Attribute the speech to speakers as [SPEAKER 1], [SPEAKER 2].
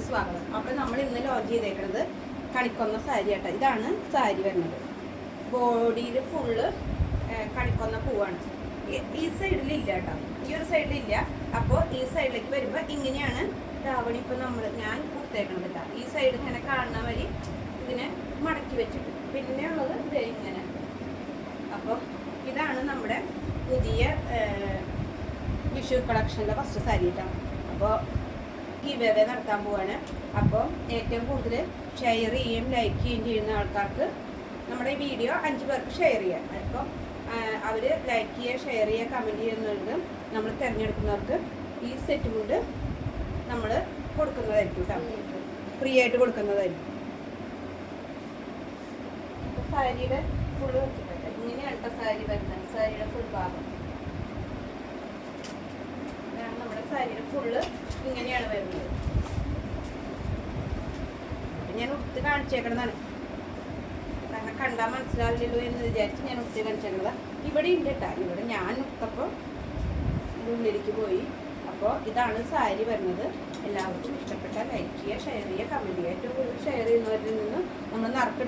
[SPEAKER 1] സ്വാഗതം. അപ്പോൾ നമ്മൾ ഇന്ന് ലോഞ്ച് ചെയ്തേക്കുന്നത് കണിക്കൊന്ന സാരി ആട്ടോ. ഇതാണ് സാരി വരുന്നത്. ബോഡിയിൽ ഫുള്ള് കണിക്കൊന്ന പൂവാണ്. ഈ സൈഡിലില്ല കേട്ടോ, ഈ ഒരു സൈഡിലില്ല. അപ്പോൾ ഈ സൈഡിലേക്ക് വരുമ്പോൾ ഇങ്ങനെയാണ് ധാവണി ഇപ്പോൾ ഞാൻ കൊടുത്തേക്കണത് കേട്ടോ. ഈ സൈഡ് ഇങ്ങനെ കാണുന്ന വരി ഇതിനെ മടക്കി വെച്ചിട്ട് പിന്നെ ഉള്ളത് ഇതേ ഇങ്ങനെ. അപ്പോൾ ഇതാണ് നമ്മുടെ പുതിയ വിഷു കളക്ഷനിലെ ഫസ്റ്റ് സാരി കേട്ടോ. അപ്പോൾ ഗിവ് അവേ നടത്താൻ പോവാണ്. അപ്പോൾ ഏറ്റവും കൂടുതൽ ഷെയർ ചെയ്യുകയും ലൈക്ക് ചെയ്യുകയും ചെയ്യുന്ന ആൾക്കാർക്ക് നമ്മുടെ ഈ വീഡിയോ 5 പേർക്ക് ഷെയർ ചെയ്യാം. അപ്പോൾ അവർ ലൈക്ക് ചെയ്യുക, ഷെയർ ചെയ്യുക, കമൻറ്റ് ചെയ്യുന്നത് നമ്മൾ തിരഞ്ഞെടുക്കുന്നവർക്ക് ഈ സെറ്റ് കൊണ്ട് നമ്മൾ കൊടുക്കുന്നതായിരിക്കും കേട്ടോ. ഫ്രീ ആയിട്ട് കൊടുക്കുന്നതായിരിക്കും. അപ്പോൾ സാരിയുടെ ഫുള്ള് ഇങ്ങനെയാണ് കേട്ടോ സാരി വരുന്നത്. സാരിയുടെ ഫുൾ ഭാഗം നമ്മുടെ സാരിയുടെ ഫുള്ള് ഇങ്ങനെയാണ് വരുന്നത്. ഞാൻ ഉടുത്ത് കാണിച്ചേക്കണതാണ്, കാരണം കണ്ടാൽ മനസ്സിലാവില്ലല്ലോ എന്ന് വിചാരിച്ച് ഞാൻ ഉടുത്ത് കാണിച്ചേക്കണത്. ഇവിടെ ഉണ്ട് കേട്ടോ. ഇവിടെ ഞാൻ ഉടുത്തപ്പോൾ ഉള്ളിലേക്ക് പോയി. അപ്പോൾ ഇതാണ് സാരി വരുന്നത്. എല്ലാവർക്കും ഇഷ്ടപ്പെട്ടാൽ ലൈക്ക് ചെയ്യുക, ഷെയർ ചെയ്യുക, കമൻറ്റ് ചെയ്യുക. ഏറ്റവും കൂടുതൽ ഷെയർ ചെയ്യുന്നവരിൽ നിന്ന് നമ്മൾ നറുക്കെടുത്ത്